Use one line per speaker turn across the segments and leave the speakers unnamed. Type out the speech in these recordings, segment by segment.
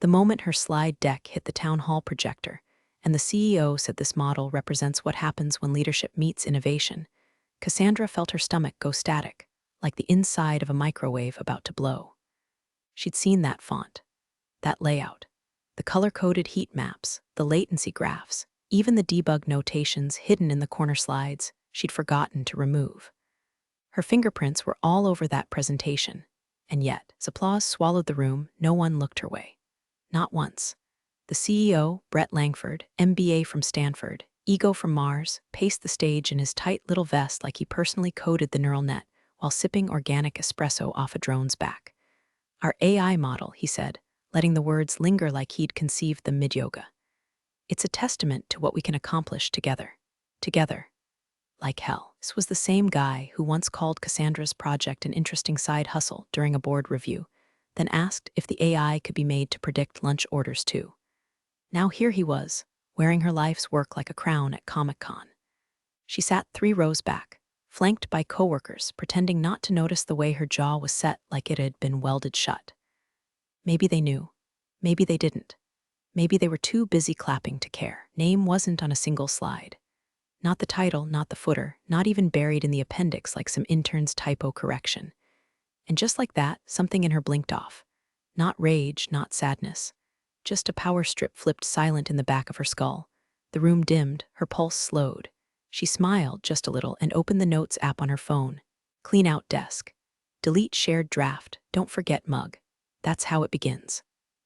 The moment her slide deck hit the town hall projector, and the CEO said this model represents what happens when leadership meets innovation, Cassandra felt her stomach go static, like the inside of a microwave about to blow. She'd seen that font, that layout, the color-coded heat maps, the latency graphs, even the debug notations hidden in the corner slides she'd forgotten to remove. Her fingerprints were all over that presentation, and yet, as applause swallowed the room, no one looked her way. Not once. The CEO, Brett Langford, MBA from Stanford, ego from Mars, paced the stage in his tight little vest like he personally coded the neural net while sipping organic espresso off a drone's back. "Our AI model," he said, letting the words linger like he'd conceived them mid-yoga. "It's a testament to what we can accomplish together. Together. Like hell." This was the same guy who once called Cassandra's project an interesting side hustle during a board review, then asked if the AI could be made to predict lunch orders too. Now here he was, wearing her life's work like a crown at Comic-Con. She sat 3 rows back, flanked by coworkers, pretending not to notice the way her jaw was set like it had been welded shut. Maybe they knew. Maybe they didn't. Maybe they were too busy clapping to care. Name wasn't on a single slide. Not the title, not the footer, not even buried in the appendix like some intern's typo correction. And just like that, something in her blinked off. Not rage, not sadness. Just a power strip flipped silent in the back of her skull. The room dimmed, her pulse slowed. She smiled just a little and opened the Notes app on her phone. Clean out desk. Delete shared draft. Don't forget mug. That's how it begins.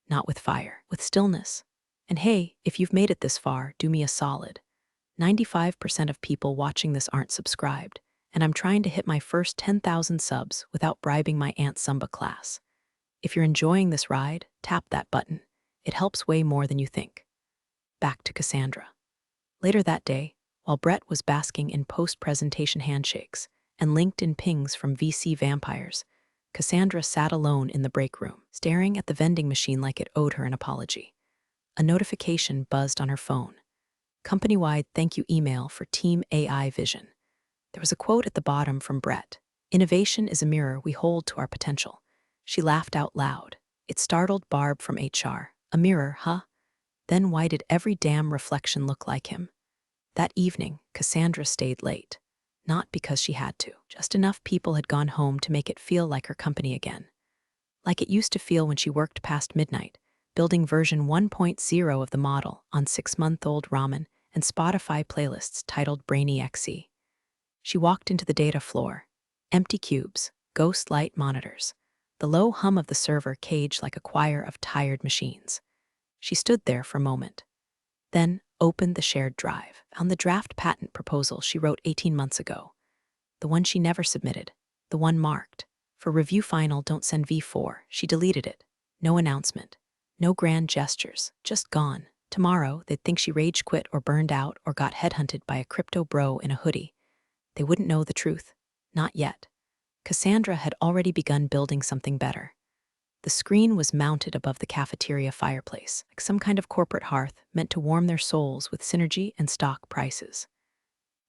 Not with fire, with stillness. And hey, if you've made it this far, do me a solid. 95% of people watching this aren't subscribed, and I'm trying to hit my first 10,000 subs without bribing my Aunt Samba class. If you're enjoying this ride, tap that button. It helps way more than you think. Back to Cassandra. Later that day, while Brett was basking in post-presentation handshakes and LinkedIn pings from VC vampires, Cassandra sat alone in the break room, staring at the vending machine like it owed her an apology. A notification buzzed on her phone. Company-wide thank you email for Team AI Vision. There was a quote at the bottom from Brett. "Innovation is a mirror we hold to our potential." She laughed out loud. It startled Barb from HR. A mirror, huh? Then why did every damn reflection look like him? That evening, Cassandra stayed late. Not because she had to. Just enough people had gone home to make it feel like her company again. Like it used to feel when she worked past midnight, building version 1.0 of the model on 6-month-old ramen and Spotify playlists titled Brainy XE. She walked into the data floor. Empty cubes, ghost light monitors. The low hum of the server caged like a choir of tired machines. She stood there for a moment. Then opened the shared drive, found the draft patent proposal she wrote 18 months ago. The one she never submitted. The one marked. For review final, don't send V4. She deleted it. No announcement. No grand gestures. Just gone. Tomorrow, they'd think she rage quit or burned out or got headhunted by a crypto bro in a hoodie. They wouldn't know the truth. Not yet. Cassandra had already begun building something better. The screen was mounted above the cafeteria fireplace, like some kind of corporate hearth meant to warm their souls with synergy and stock prices.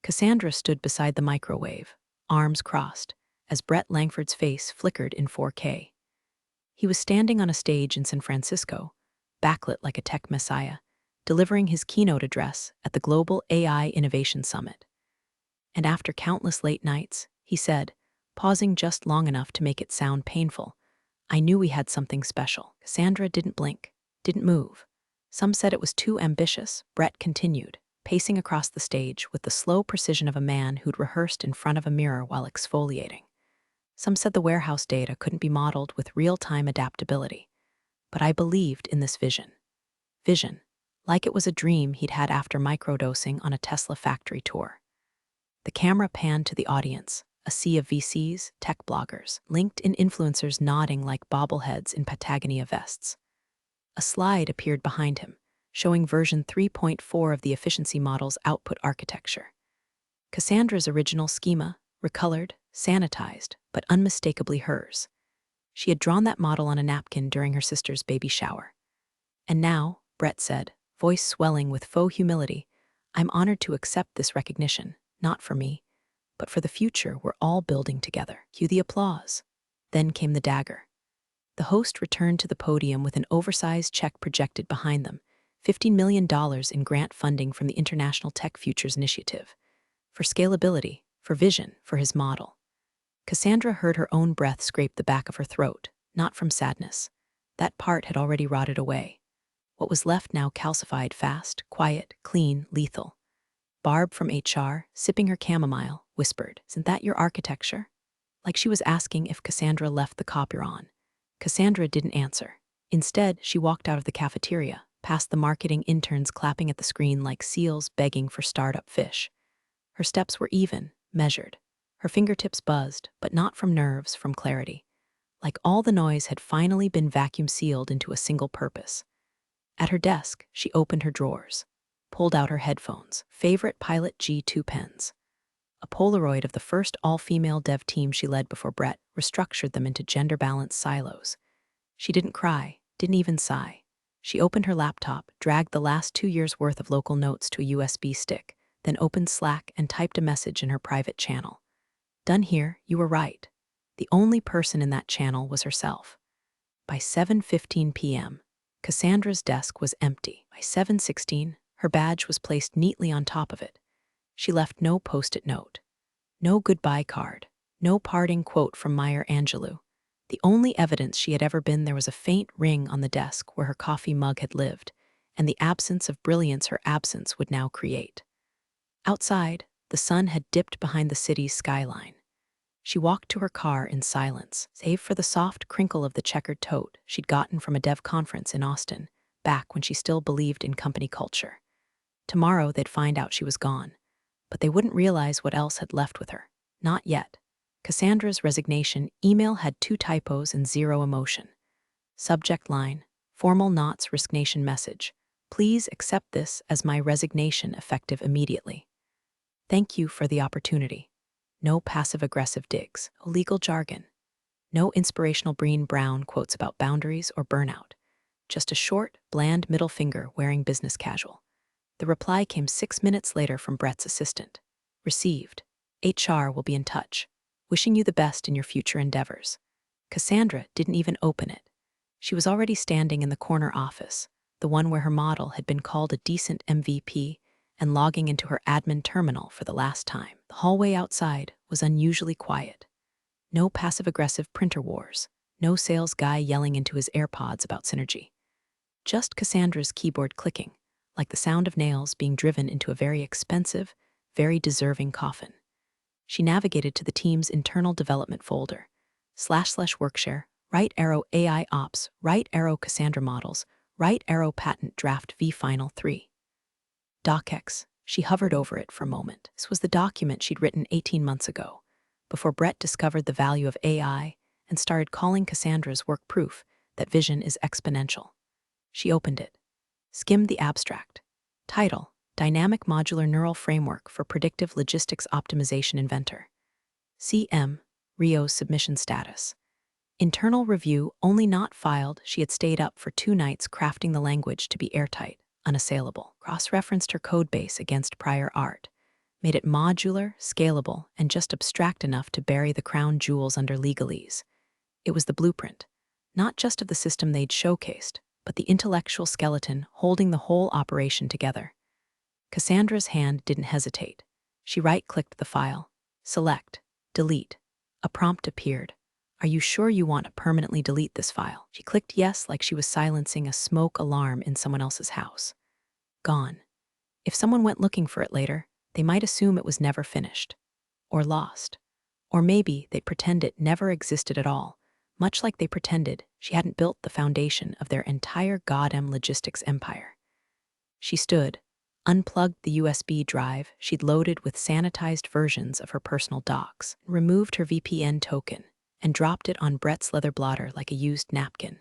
Cassandra stood beside the microwave, arms crossed, as Brett Langford's face flickered in 4K. He was standing on a stage in San Francisco, backlit like a tech messiah, delivering his keynote address at the Global AI Innovation Summit. And after countless late nights, he said, pausing just long enough to make it sound painful, "I knew we had something special." Cassandra didn't blink, didn't move. Some said it was too ambitious. Brett continued, pacing across the stage with the slow precision of a man who'd rehearsed in front of a mirror while exfoliating. Some said the warehouse data couldn't be modeled with real-time adaptability. But I believed in this vision. Vision, like it was a dream he'd had after microdosing on a Tesla factory tour. The camera panned to the audience, a sea of VCs, tech bloggers, LinkedIn influencers nodding like bobbleheads in Patagonia vests. A slide appeared behind him, showing version 3.4 of the efficiency model's output architecture. Cassandra's original schema, recolored, sanitized, but unmistakably hers. She had drawn that model on a napkin during her sister's baby shower. And now, Brett said, voice swelling with faux humility, "I'm honored to accept this recognition, not for me, but for the future we're all building together." Cue the applause. Then came the dagger. The host returned to the podium with an oversized check projected behind them, $15 million in grant funding from the International Tech Futures Initiative. For scalability, for vision, for his model. Cassandra heard her own breath scrape the back of her throat, not from sadness. That part had already rotted away. What was left now calcified fast, quiet, clean, lethal. Barb from HR, sipping her chamomile, whispered, "Isn't that your architecture?" Like she was asking if Cassandra left the copier on. Cassandra didn't answer. Instead, she walked out of the cafeteria, past the marketing interns clapping at the screen like seals begging for startup fish. Her steps were even, measured. Her fingertips buzzed, but not from nerves, from clarity. Like all the noise had finally been vacuum sealed into a single purpose. At her desk, she opened her drawers, pulled out her headphones, favorite Pilot G2 pens. A Polaroid of the first all-female dev team she led before Brett restructured them into gender-balanced silos. She didn't cry, didn't even sigh. She opened her laptop, dragged the last 2 years' worth of local notes to a USB stick, then opened Slack and typed a message in her private channel. "Done here, you were right." The only person in that channel was herself. By 7:15 p.m., Cassandra's desk was empty. By 7:16, her badge was placed neatly on top of it. She left no post-it note, no goodbye card, no parting quote from Maya Angelou. The only evidence she had ever been there was a faint ring on the desk where her coffee mug had lived, and the absence of brilliance her absence would now create. Outside, the sun had dipped behind the city's skyline. She walked to her car in silence, save for the soft crinkle of the checkered tote she'd gotten from a dev conference in Austin, back when she still believed in company culture. Tomorrow they'd find out she was gone, but they wouldn't realize what else had left with her. Not yet. Cassandra's resignation email had 2 typos and 0 emotion. Subject line, formal Knots Risknation message. Please accept this as my resignation effective immediately. Thank you for the opportunity. No passive-aggressive digs, no legal jargon. No inspirational Brené Brown quotes about boundaries or burnout. Just a short, bland middle finger wearing business casual. The reply came 6 minutes later from Brett's assistant. Received. HR will be in touch. Wishing you the best in your future endeavors. Cassandra didn't even open it. She was already standing in the corner office, the one where her model had been called a decent MVP, and logging into her admin terminal for the last time. The hallway outside was unusually quiet. No passive-aggressive printer wars, no sales guy yelling into his AirPods about synergy. Just Cassandra's keyboard clicking, like the sound of nails being driven into a very expensive, very deserving coffin. She navigated to the team's internal development folder, //workshare, right arrow AI ops, right arrow Cassandra models, right arrow patent draft v final 3. DocX. She hovered over it for a moment. This was the document she'd written 18 months ago, before Brett discovered the value of AI and started calling Cassandra's work proof that vision is exponential. She opened it, skimmed the abstract. Title: Dynamic Modular Neural Framework for Predictive Logistics Optimization Inventor. CM, Rio's submission status. Internal review only not filed. She had stayed up for 2 nights crafting the language to be airtight, unassailable. Cross-referenced her codebase against prior art, made it modular, scalable, and just abstract enough to bury the crown jewels under legalese. It was the blueprint, not just of the system they'd showcased, but the intellectual skeleton holding the whole operation together. Cassandra's hand didn't hesitate. She right-clicked the file. Select. Delete. A prompt appeared. Are you sure you want to permanently delete this file? She clicked yes like she was silencing a smoke alarm in someone else's house. Gone. If someone went looking for it later, they might assume it was never finished. Or lost. Or maybe they'd pretend it never existed at all, much like they pretended she hadn't built the foundation of their entire goddamn logistics empire. She stood, unplugged the USB drive she'd loaded with sanitized versions of her personal docs, removed her VPN token, and dropped it on Brett's leather blotter like a used napkin.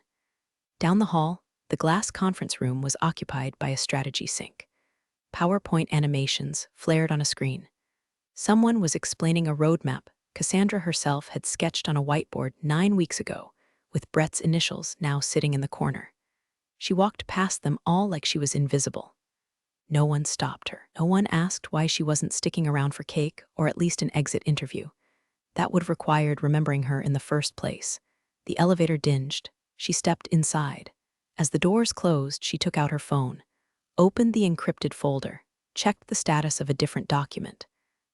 Down the hall, the glass conference room was occupied by a strategy sync. PowerPoint animations flared on a screen. Someone was explaining a roadmap Cassandra herself had sketched on a whiteboard 9 weeks ago, with Brett's initials now sitting in the corner. She walked past them all like she was invisible. No one stopped her. No one asked why she wasn't sticking around for cake or at least an exit interview. That would have required remembering her in the first place. The elevator dinged. She stepped inside. As the doors closed, she took out her phone, opened the encrypted folder, checked the status of a different document.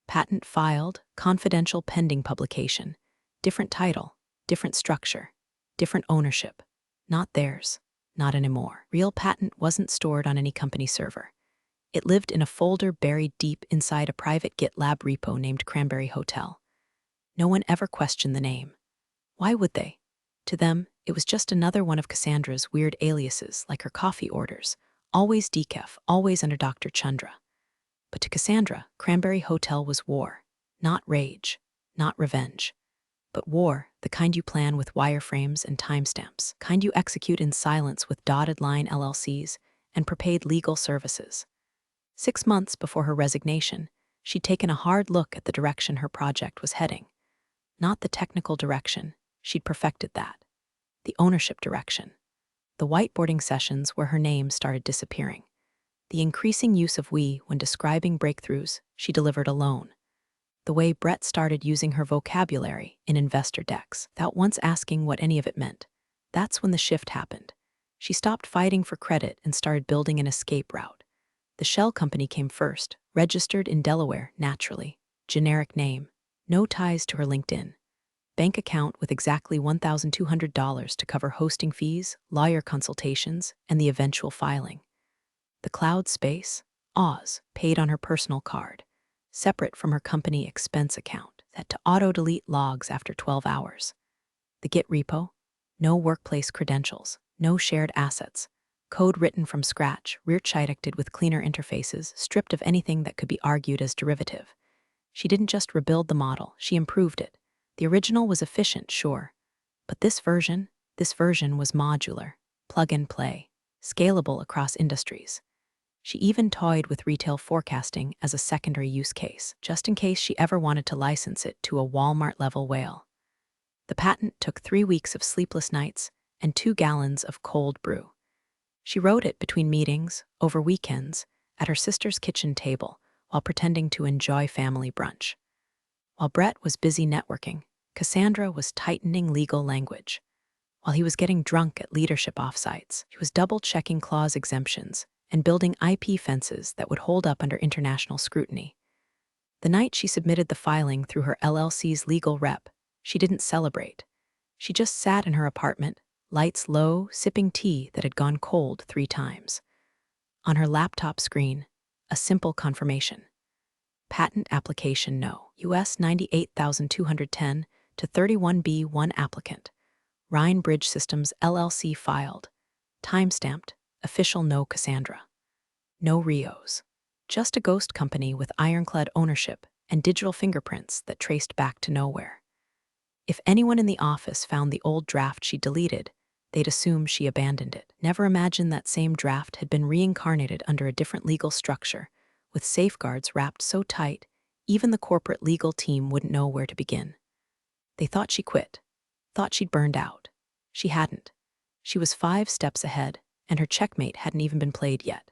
Patent filed, confidential pending publication. Different title, different structure, different ownership. Not theirs, not anymore. Real patent wasn't stored on any company server. It lived in a folder buried deep inside a private GitLab repo named Cranberry Hotel. No one ever questioned the name. Why would they? To them, it was just another one of Cassandra's weird aliases, like her coffee orders. Always decaf, always under Dr. Chandra. But to Cassandra, Cranberry Hotel was war. Not rage, not revenge. But war, the kind you plan with wireframes and timestamps, kind you execute in silence with dotted line LLCs and prepaid legal services. 6 months before her resignation, she'd taken a hard look at the direction her project was heading. Not the technical direction, she'd perfected that. The ownership direction. The whiteboarding sessions where her name started disappearing. The increasing use of we when describing breakthroughs she delivered alone. The way Brett started using her vocabulary in investor decks, without once asking what any of it meant. That's when the shift happened. She stopped fighting for credit and started building an escape route. The shell company came first, registered in Delaware, naturally. Generic name. No ties to her LinkedIn. Bank account with exactly $1,200 to cover hosting fees, lawyer consultations, and the eventual filing. The cloud space, Oz, paid on her personal card, separate from her company expense account, set to auto-delete logs after 12 hours. The Git repo, no workplace credentials, no shared assets, code written from scratch, rearchitected with cleaner interfaces, stripped of anything that could be argued as derivative. She didn't just rebuild the model, she improved it. The original was efficient, sure, but this version was modular, plug and play, scalable across industries. She even toyed with retail forecasting as a secondary use case, just in case she ever wanted to license it to a Walmart-level whale. The patent took 3 weeks of sleepless nights and 2 gallons of cold brew. She wrote it between meetings, over weekends, at her sister's kitchen table, while pretending to enjoy family brunch. While Brett was busy networking, Cassandra was tightening legal language. While he was getting drunk at leadership offsites, she was double-checking clause exemptions and building IP fences that would hold up under international scrutiny. The night she submitted the filing through her LLC's legal rep, she didn't celebrate. She just sat in her apartment, lights low, sipping tea that had gone cold 3 times. On her laptop screen, a simple confirmation. Patent application no. US 98,210 to 31B1 applicant. Rhine Bridge Systems LLC filed. Timestamped. Official no Cassandra. No Rios. Just a ghost company with ironclad ownership and digital fingerprints that traced back to nowhere. If anyone in the office found the old draft she deleted, they'd assume she abandoned it. Never imagined that same draft had been reincarnated under a different legal structure, with safeguards wrapped so tight, even the corporate legal team wouldn't know where to begin. They thought she quit, thought she'd burned out. She hadn't. She was 5 steps ahead, and her checkmate hadn't even been played yet.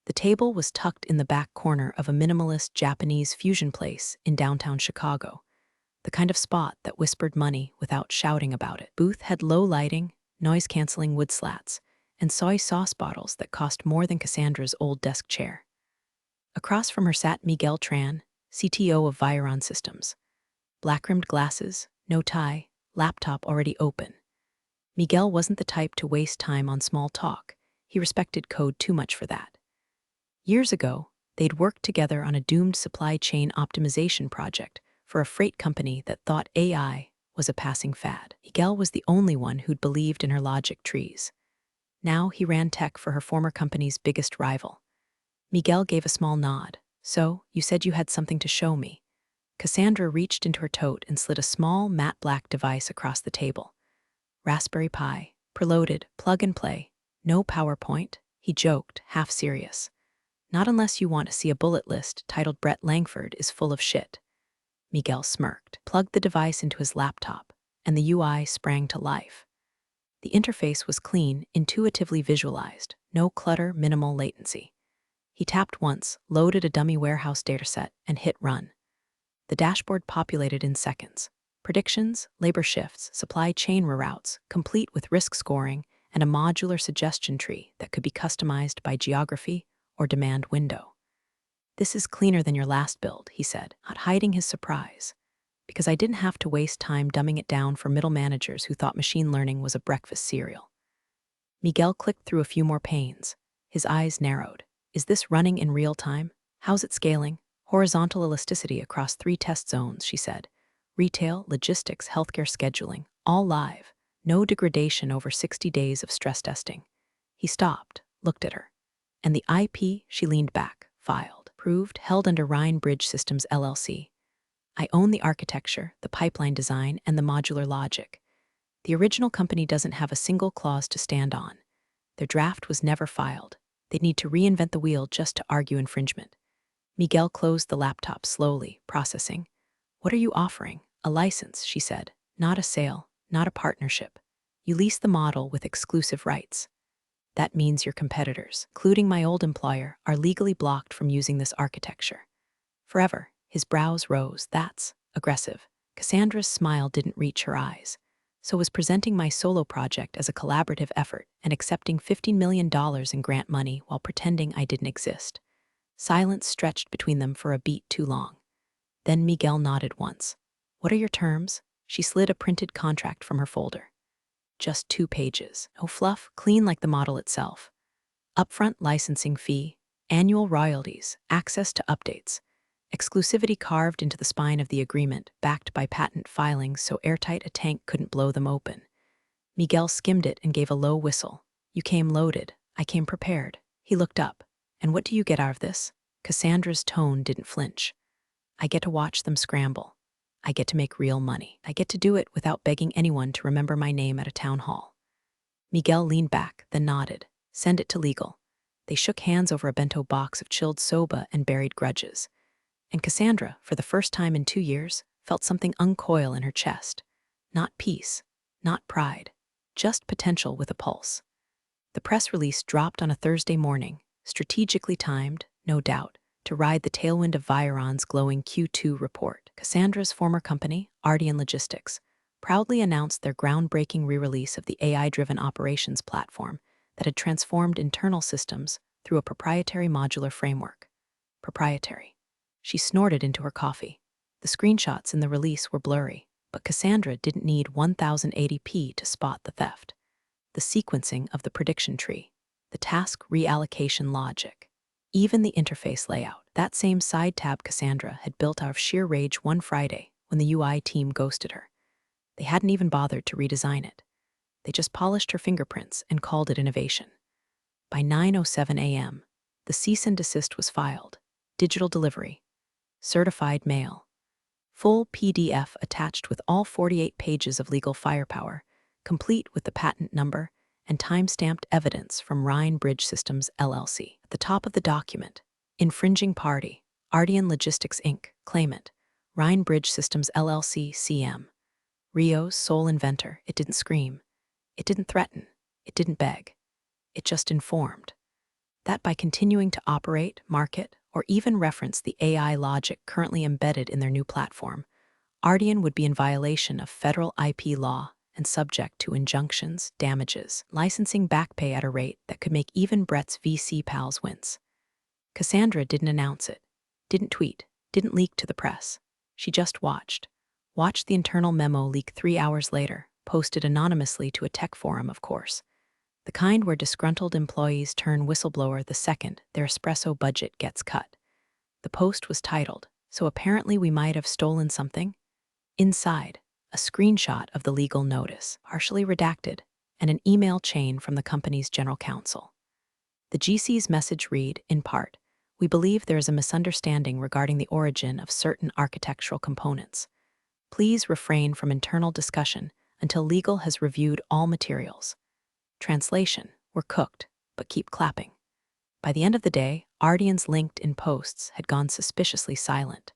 The table was tucked in the back corner of a minimalist Japanese fusion place in downtown Chicago, the kind of spot that whispered money without shouting about it. Booth had low lighting, noise-canceling wood slats, and soy sauce bottles that cost more than Cassandra's old desk chair. Across from her sat Miguel Tran, CTO of Viron Systems. Black-rimmed glasses, no tie, laptop already open. Miguel wasn't the type to waste time on small talk. He respected code too much for that. Years ago, they'd worked together on a doomed supply chain optimization project for a freight company that thought AI was a passing fad. Miguel was the only one who'd believed in her logic trees. Now he ran tech for her former company's biggest rival. Miguel gave a small nod. So, you said you had something to show me. Cassandra reached into her tote and slid a small, matte black device across the table. Raspberry Pi, preloaded, plug and play. No PowerPoint, he joked, half serious. Not unless you want to see a bullet list titled Brett Langford is full of shit. Miguel smirked, plugged the device into his laptop, and the UI sprang to life. The interface was clean, intuitively visualized, no clutter, minimal latency. He tapped once, loaded a dummy warehouse dataset, and hit run. The dashboard populated in seconds. Predictions, labor shifts, supply chain reroutes, complete with risk scoring and a modular suggestion tree that could be customized by geography or demand window. "This is cleaner than your last build," he said, not hiding his surprise, because I didn't have to waste time dumbing it down for middle managers who thought machine learning was a breakfast cereal. Miguel clicked through a few more panes. His eyes narrowed. "Is this running in real time? How's it scaling?" "Horizontal elasticity across 3 test zones," she said. "Retail, logistics, healthcare scheduling, all live. No degradation over 60 days of stress testing." He stopped, looked at her. "And the IP?" She leaned back, filed. "Proved, held under Rhine Bridge Systems LLC. I own the architecture, the pipeline design, and the modular logic. The original company doesn't have a single clause to stand on. Their draft was never filed. They'd need to reinvent the wheel just to argue infringement." Miguel closed the laptop slowly, processing. "What are you offering?" "A license," she said. "Not a sale, not a partnership. You lease the model with exclusive rights. That means your competitors, including my old employer, are legally blocked from using this architecture. Forever." His brows rose. "That's aggressive." Cassandra's smile didn't reach her eyes. "So was presenting my solo project as a collaborative effort and accepting $15 million in grant money while pretending I didn't exist." Silence stretched between them for a beat too long. Then Miguel nodded once. "What are your terms?" She slid a printed contract from her folder. "Just 2 pages. No fluff, clean like the model itself. Upfront licensing fee, annual royalties, access to updates. Exclusivity carved into the spine of the agreement, backed by patent filings so airtight a tank couldn't blow them open." Miguel skimmed it and gave a low whistle. "You came loaded. I came prepared." He looked up. "And what do you get out of this?" Cassandra's tone didn't flinch. "I get to watch them scramble. I get to make real money. I get to do it without begging anyone to remember my name at a town hall." Miguel leaned back, then nodded. "Send it to legal." They shook hands over a bento box of chilled soba and buried grudges. And Cassandra, for the first time in 2 years, felt something uncoil in her chest. Not peace, not pride, just potential with a pulse. The press release dropped on a Thursday morning, strategically timed, no doubt, to ride the tailwind of Viron's glowing Q2 report. Cassandra's former company, Ardian Logistics, proudly announced their groundbreaking re-release of the AI-driven operations platform that had transformed internal systems through a proprietary modular framework. Proprietary. She snorted into her coffee. The screenshots in the release were blurry, but Cassandra didn't need 1080p to spot the theft. The sequencing of the prediction tree, the task reallocation logic, even the interface layout. That same side tab Cassandra had built out of sheer rage one Friday when the UI team ghosted her. They hadn't even bothered to redesign it. They just polished her fingerprints and called it innovation. By 9:07 a.m., the cease-and-desist was filed. Digital delivery. Certified mail. Full PDF attached with all 48 pages of legal firepower, complete with the patent number and time-stamped evidence from Rhine Bridge Systems LLC. At the top of the document, infringing party, Ardian Logistics Inc., claimant, Rhine Bridge Systems LLC CM. Rio's sole inventor. It didn't scream. It didn't threaten. It didn't beg. It just informed that by continuing to operate, market, or even reference the AI logic currently embedded in their new platform, Ardian would be in violation of federal IP law and subject to injunctions, damages, licensing back pay at a rate that could make even Brett's VC pals wince. Cassandra didn't announce it, didn't tweet, didn't leak to the press. She just watched. Watched the internal memo leak 3 hours later, posted anonymously to a tech forum, of course. The kind where disgruntled employees turn whistleblower the second their espresso budget gets cut. The post was titled, "So apparently we might have stolen something?" Inside, a screenshot of the legal notice, partially redacted, and an email chain from the company's general counsel. The GC's message read, in part, "We believe there is a misunderstanding regarding the origin of certain architectural components. Please refrain from internal discussion until legal has reviewed all materials." Translation: "We're cooked, but keep clapping." By the end of the day, Ardian's LinkedIn posts had gone suspiciously silent.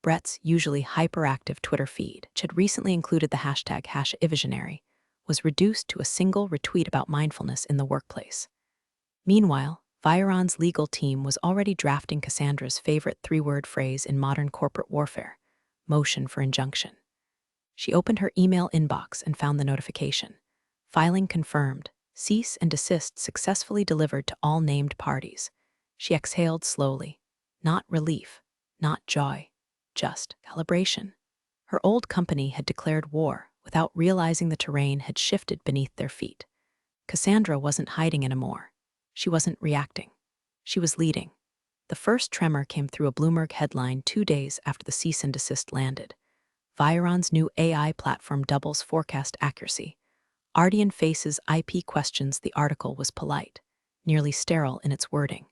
Brett's usually hyperactive Twitter feed, which had recently included the hashtag #Ivisionary, was reduced to a single retweet about mindfulness in the workplace. Meanwhile, Viron's legal team was already drafting Cassandra's favorite 3-word phrase in modern corporate warfare: motion for injunction. She opened her email inbox and found the notification. Filing confirmed. Cease and desist successfully delivered to all named parties. She exhaled slowly. Not relief, not joy, just calibration. Her old company had declared war without realizing the terrain had shifted beneath their feet. Cassandra wasn't hiding anymore. She wasn't reacting. She was leading. The first tremor came through a Bloomberg headline 2 days after the cease and desist landed. Viron's new AI platform doubles forecast accuracy. Ardian faces IP questions. The article was polite, nearly sterile in its wording.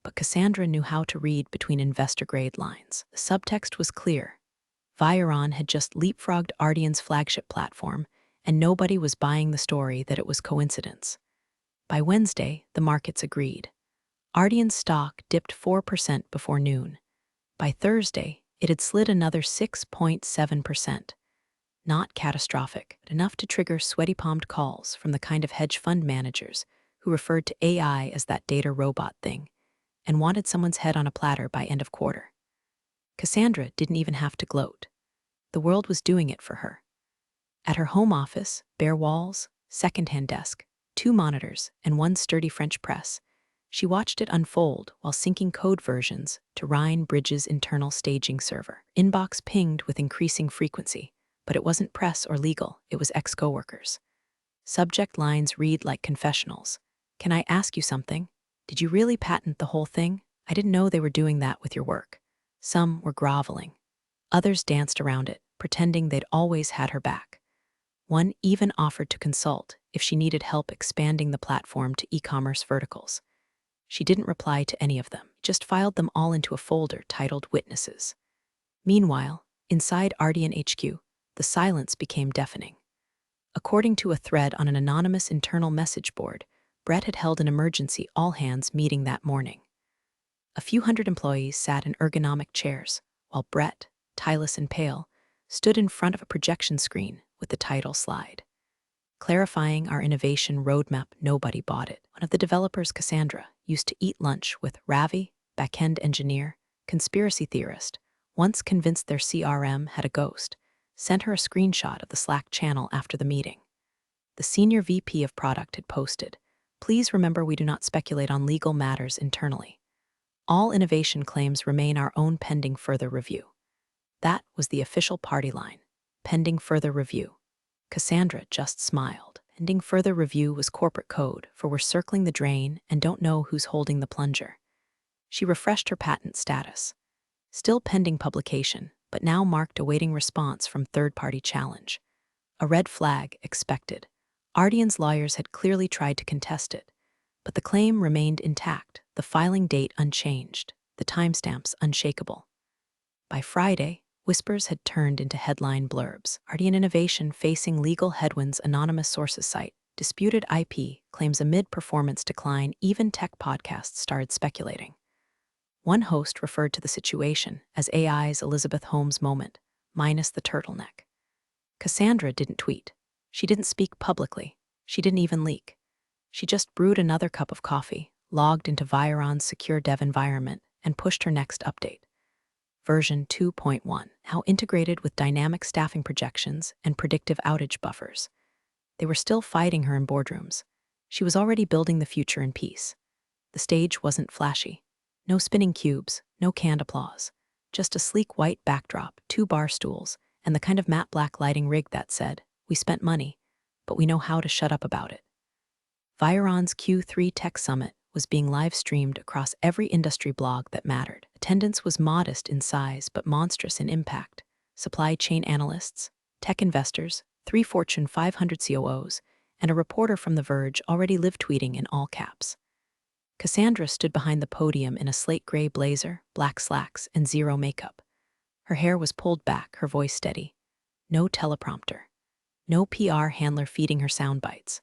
But Cassandra knew how to read between investor-grade lines. The subtext was clear. Viron had just leapfrogged Ardian's flagship platform, and nobody was buying the story that it was coincidence. By Wednesday, the markets agreed. Ardian's stock dipped 4% before noon. By Thursday, it had slid another 6.7%. Not catastrophic, but enough to trigger sweaty-palmed calls from the kind of hedge fund managers who referred to AI as that data robot thing and wanted someone's head on a platter by end of quarter. Cassandra didn't even have to gloat. The world was doing it for her. At her home office, bare walls, second-hand desk, 2 monitors, and 1 sturdy French press, she watched it unfold while syncing code versions to Rhine Bridge's internal staging server. Inbox pinged with increasing frequency, but it wasn't press or legal, it was ex-coworkers. Subject lines read like confessionals. "Can I ask you something? Did you really patent the whole thing? I didn't know they were doing that with your work." Some were groveling. Others danced around it, pretending they'd always had her back. One even offered to consult if she needed help expanding the platform to e-commerce verticals. She didn't reply to any of them, just filed them all into a folder titled Witnesses. Meanwhile, inside Ardian HQ, the silence became deafening. According to a thread on an anonymous internal message board, Brett had held an emergency all-hands meeting that morning. A few hundred employees sat in ergonomic chairs, while Brett, tireless and pale, stood in front of a projection screen with the title slide. Clarifying our innovation roadmap, nobody bought it. One of the developers, Cassandra, used to eat lunch with Ravi, back-end engineer, conspiracy theorist, once convinced their CRM had a ghost, sent her a screenshot of the Slack channel after the meeting. The senior VP of product had posted, "Please remember we do not speculate on legal matters internally. All innovation claims remain our own pending further review." That was the official party line, pending further review. Cassandra just smiled. Pending further review was corporate code for we're circling the drain and don't know who's holding the plunger. She refreshed her patent status. Still pending publication, but now marked awaiting response from third-party challenge. A red flag expected. Ardian's lawyers had clearly tried to contest it, but the claim remained intact, the filing date unchanged, the timestamps unshakable. By Friday, whispers had turned into headline blurbs. Ardian Innovation facing legal headwinds. Anonymous sources cite disputed IP claims amid performance decline. Even tech podcasts started speculating. One host referred to the situation as AI's Elizabeth Holmes moment, minus the turtleneck. Cassandra didn't tweet. She didn't speak publicly. She didn't even leak. She just brewed another cup of coffee, logged into Viron's secure dev environment, and pushed her next update. Version 2.1, now integrated with dynamic staffing projections and predictive outage buffers. They were still fighting her in boardrooms. She was already building the future in peace. The stage wasn't flashy. No spinning cubes, no canned applause. Just a sleek white backdrop, 2 bar stools, and the kind of matte black lighting rig that said, "We spent money, but we know how to shut up about it." Viron's Q3 Tech Summit was being live-streamed across every industry blog that mattered. Attendance was modest in size but monstrous in impact. Supply chain analysts, tech investors, 3 Fortune 500 COOs, and a reporter from The Verge already live tweeting in all caps. Cassandra stood behind the podium in a slate-gray blazer, black slacks, and zero makeup. Her hair was pulled back, her voice steady. No teleprompter. No PR handler feeding her sound bites.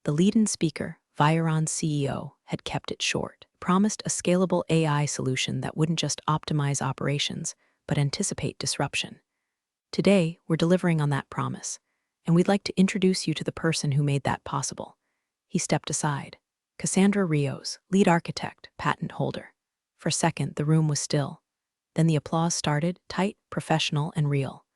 The lead-in speaker, Viron's CEO, had kept it short, promised a scalable AI solution that wouldn't just optimize operations, but anticipate disruption. Today, we're delivering on that promise, and we'd like to introduce you to the person who made that possible. He stepped aside. Cassandra Rios, lead architect, patent holder. For a second, the room was still. Then the applause started, tight, professional, and real.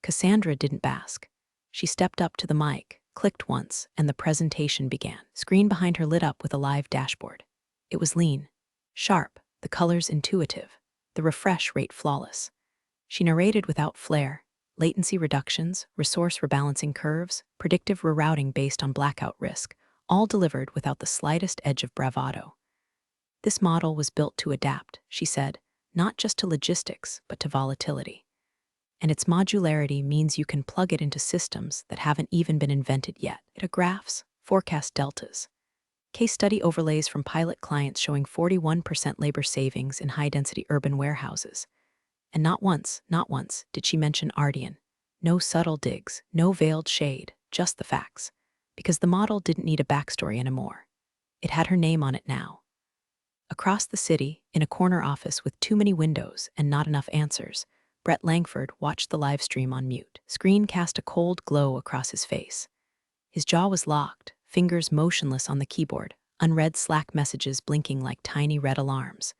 Cassandra didn't bask. She stepped up to the mic, clicked once, and the presentation began. Screen behind her lit up with a live dashboard. It was lean, sharp, the colors intuitive, the refresh rate flawless. She narrated without flair, latency reductions, resource rebalancing curves, predictive rerouting based on blackout risk, all delivered without the slightest edge of bravado. This model was built to adapt, she said, not just to logistics, but to volatility. And its modularity means you can plug it into systems that haven't even been invented yet. It graphs, forecast deltas, case study overlays from pilot clients showing 41% labor savings in high-density urban warehouses. And not once did she mention Ardian. No subtle digs, no veiled shade, just the facts. Because the model didn't need a backstory anymore. It had her name on it now. Across the city, in a corner office with too many windows and not enough answers, Brett Langford watched the live stream on mute. Screen cast a cold glow across his face. His jaw was locked, fingers motionless on the keyboard, unread Slack messages blinking like tiny red alarms.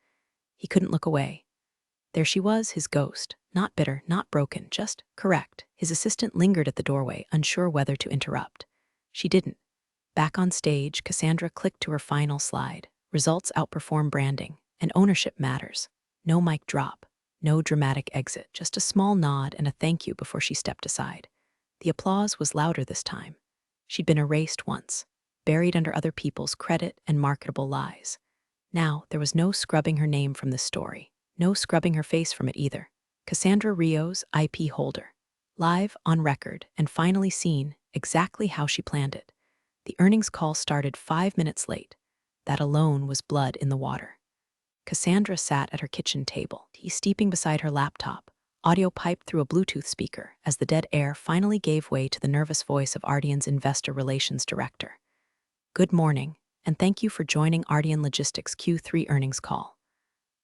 He couldn't look away. There she was, his ghost, not bitter, not broken, just correct. His assistant lingered at the doorway, unsure whether to interrupt. She didn't. Back on stage, Cassandra clicked to her final slide. Results outperform branding, and ownership matters. No mic drop, no dramatic exit, just a small nod and a thank you before she stepped aside. The applause was louder this time. She'd been erased once, buried under other people's credit and marketable lies. Now, there was no scrubbing her name from this story, no scrubbing her face from it either. Cassandra Rios, IP holder. Live, on record, and finally seen exactly how she planned it. The earnings call started 5 minutes late. That alone was blood in the water. Cassandra sat at her kitchen table, tea steeping beside her laptop, audio piped through a Bluetooth speaker as the dead air finally gave way to the nervous voice of Ardian's investor relations director. Good morning, and thank you for joining Ardian Logistics Q3 earnings call.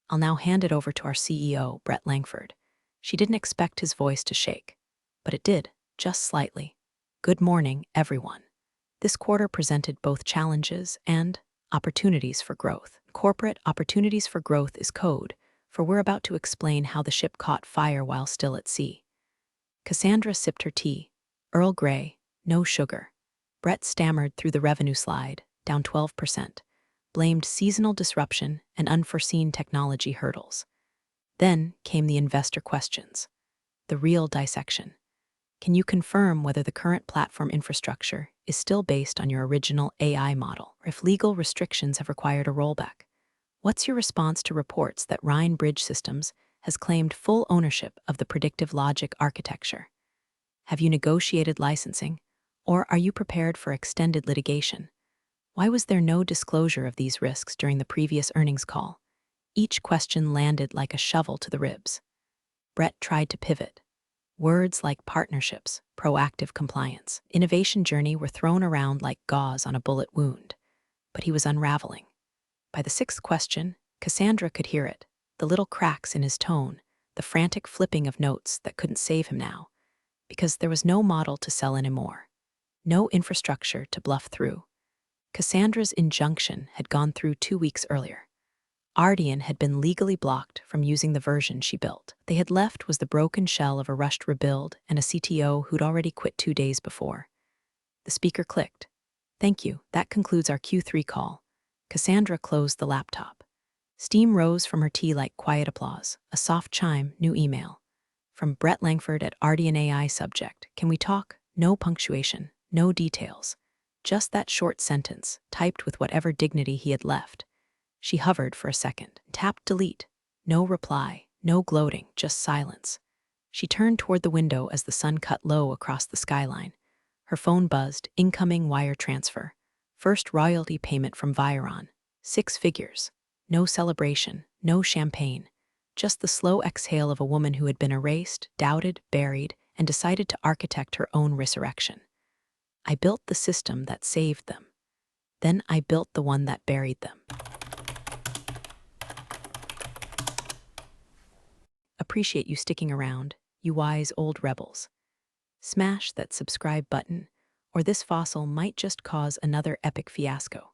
I'll now hand it over to our CEO, Brett Langford. She didn't expect his voice to shake, but it did, just slightly. Good morning, everyone. This quarter presented both challenges and opportunities for growth. Corporate opportunities for growth is code, for we're about to explain how the ship caught fire while still at sea. Cassandra sipped her tea. Earl Grey, no sugar. Brett stammered through the revenue slide, down 12%, blamed seasonal disruption and unforeseen technology hurdles. Then came the investor questions. The real dissection. Can you confirm whether the current platform infrastructure is still based on your original AI model, or if legal restrictions have required a rollback? What's your response to reports that Rhine Bridge Systems has claimed full ownership of the predictive logic architecture? Have you negotiated licensing, or are you prepared for extended litigation? Why was there no disclosure of these risks during the previous earnings call? Each question landed like a shovel to the ribs. Brett tried to pivot. Words like partnerships, proactive compliance, innovation journey were thrown around like gauze on a bullet wound. But he was unraveling. By the sixth question, Cassandra could hear it, the little cracks in his tone, the frantic flipping of notes that couldn't save him now. Because there was no model to sell anymore. No infrastructure to bluff through. Cassandra's injunction had gone through 2 weeks earlier. Ardian had been legally blocked from using the version she built. They had left was the broken shell of a rushed rebuild and a CTO who'd already quit 2 days before. The speaker clicked. Thank you, that concludes our Q3 call. Cassandra closed the laptop. Steam rose from her tea like quiet applause, a soft chime, new email. From Brett Langford at Ardian AI subject, can we talk? No punctuation, no details. Just that short sentence, typed with whatever dignity he had left. She hovered for a second, tapped delete. No reply, no gloating, just silence. She turned toward the window as the sun cut low across the skyline. Her phone buzzed, incoming wire transfer. First royalty payment from Viron. 6 figures. No celebration, no champagne. Just the slow exhale of a woman who had been erased, doubted, buried, and decided to architect her own resurrection. I built the system that saved them. Then I built the one that buried them. Appreciate you sticking around, you wise old rebels. Smash that subscribe button, or this fossil might just cause another epic fiasco.